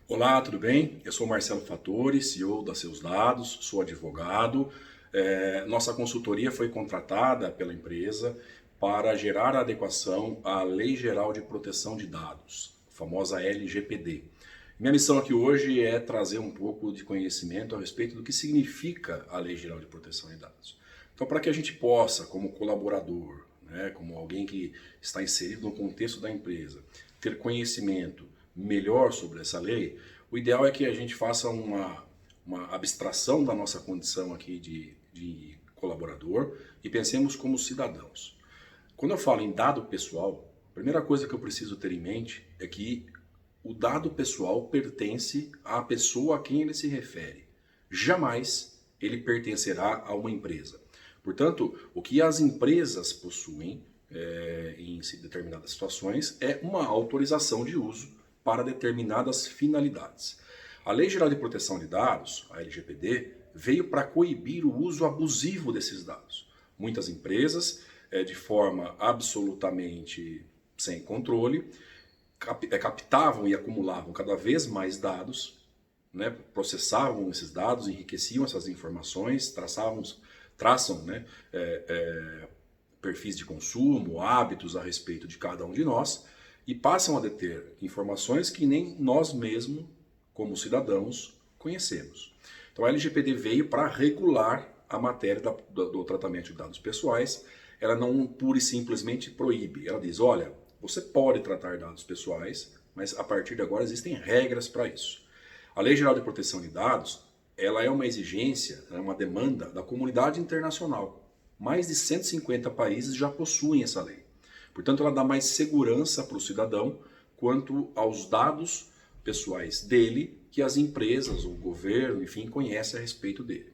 Olá, tudo bem? Eu sou Marcelo Fattori, CEO da Seus Dados, sou advogado. Nossa consultoria foi contratada pela empresa para gerar a adequação à Lei Geral de Proteção de Dados, a famosa LGPD. Minha missão aqui hoje é trazer um pouco de conhecimento a respeito do que significa a Lei Geral de Proteção de Dados. Então, para que a gente possa, como colaborador, né, como alguém que está inserido no contexto da empresa, ter conhecimento melhor sobre essa lei, o ideal é que a gente faça uma abstração da nossa condição aqui de colaborador e pensemos como cidadãos. Quando eu falo em dado pessoal, a primeira coisa que eu preciso ter em mente é que o dado pessoal pertence à pessoa a quem ele se refere. Jamais ele pertencerá a uma empresa. Portanto, o que as empresas possuem em determinadas situações é uma autorização de uso para determinadas finalidades. A Lei Geral de Proteção de Dados, a LGPD, veio para coibir o uso abusivo desses dados. Muitas empresas, de forma absolutamente sem controle, captavam e acumulavam cada vez mais dados, né, processavam esses dados, enriqueciam essas informações, traçam, né, perfis de consumo, hábitos a respeito de cada um de nós e passam a deter informações que nem nós mesmos, como cidadãos, conhecemos. Então a LGPD veio para regular a matéria do tratamento de dados pessoais. Ela não pura e simplesmente proíbe. Ela diz, olha, você pode tratar dados pessoais, mas a partir de agora existem regras para isso. A Lei Geral de Proteção de Dados, ela é uma exigência, é uma demanda da comunidade internacional. Mais de 150 países já possuem essa lei. Portanto, ela dá mais segurança para o cidadão quanto aos dados pessoais dele que as empresas, o governo, enfim, conhecem a respeito dele.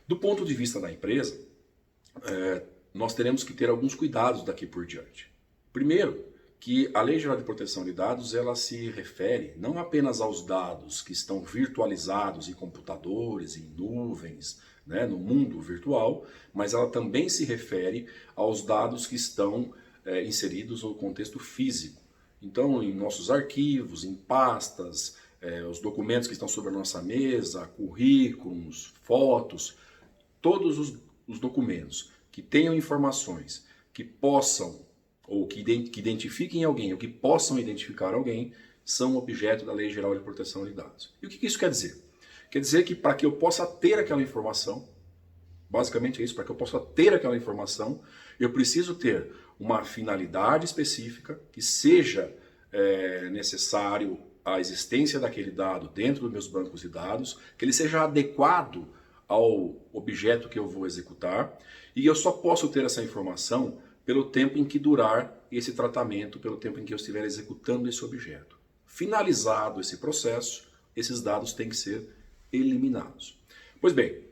Do ponto de vista da empresa, nós teremos que ter alguns cuidados daqui por diante. Primeiro, que a Lei Geral de Proteção de Dados ela se refere não apenas aos dados que estão virtualizados em computadores, em nuvens, né, no mundo virtual, mas ela também se refere aos dados que estão inseridos no contexto físico. Então, em nossos arquivos, em pastas, os documentos que estão sobre a nossa mesa, currículos, fotos, todos os documentos que tenham informações que possam ou que identifiquem alguém ou que possam identificar alguém são objeto da Lei Geral de Proteção de Dados. E o que isso quer dizer? Quer dizer que para que eu possa ter aquela informação, basicamente é isso, para que eu possa ter aquela informação, eu preciso ter uma finalidade específica, que seja necessário a existência daquele dado dentro dos meus bancos de dados, que ele seja adequado ao objeto que eu vou executar, e eu só posso ter essa informação pelo tempo em que durar esse tratamento, pelo tempo em que eu estiver executando esse objeto. Finalizado esse processo, esses dados têm que ser eliminados. Pois bem,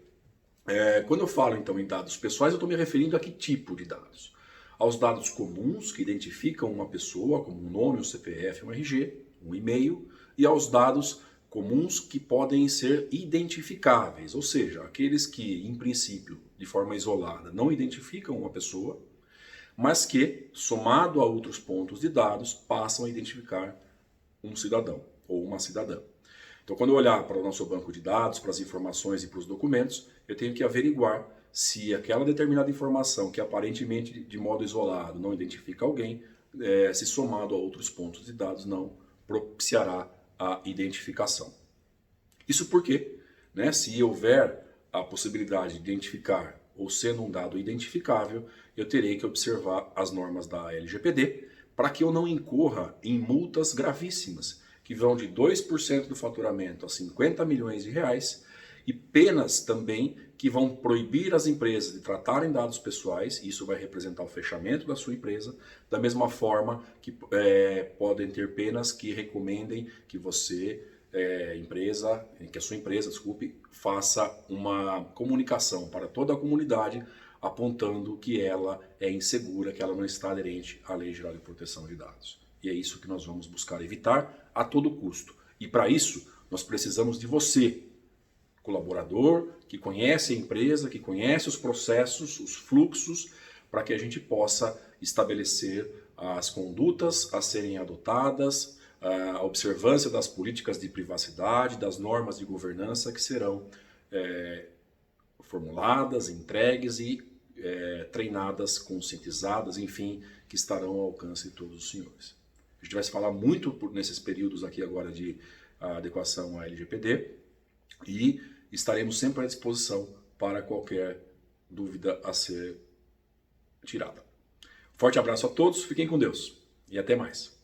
quando eu falo então em dados pessoais, eu estou me referindo a que tipo de dados? Aos dados comuns que identificam uma pessoa, como um nome, um CPF, um RG, um e-mail, e aos dados comuns que podem ser identificáveis, ou seja, aqueles que, em princípio, de forma isolada, não identificam uma pessoa, mas que, somado a outros pontos de dados, passam a identificar um cidadão ou uma cidadã. Então, quando eu olhar para o nosso banco de dados, para as informações e para os documentos, eu tenho que averiguar se aquela determinada informação, que aparentemente de modo isolado não identifica alguém, se somado a outros pontos de dados, não propiciará a identificação. Isso porque, né, se houver a possibilidade de identificar ou sendo um dado identificável, eu terei que observar as normas da LGPD para que eu não incorra em multas gravíssimas, que vão de 2% do faturamento a 50 milhões de reais, e penas também que vão proibir as empresas de tratarem dados pessoais, e isso vai representar o fechamento da sua empresa, da mesma forma que podem ter penas que recomendem que você, que a sua empresa, desculpe, faça uma comunicação para toda a comunidade apontando que ela é insegura, que ela não está aderente à Lei Geral de Proteção de Dados. E é isso que nós vamos buscar evitar a todo custo. E para isso, nós precisamos de você, colaborador, que conhece a empresa, que conhece os processos, os fluxos, para que a gente possa estabelecer as condutas a serem adotadas, a observância das políticas de privacidade, das normas de governança que serão formuladas, entregues e treinadas, conscientizadas, enfim, que estarão ao alcance de todos os senhores. A gente vai se falar muito nesses períodos aqui agora de adequação à LGPD e estaremos sempre à disposição para qualquer dúvida a ser tirada. Forte abraço a todos, fiquem com Deus e até mais.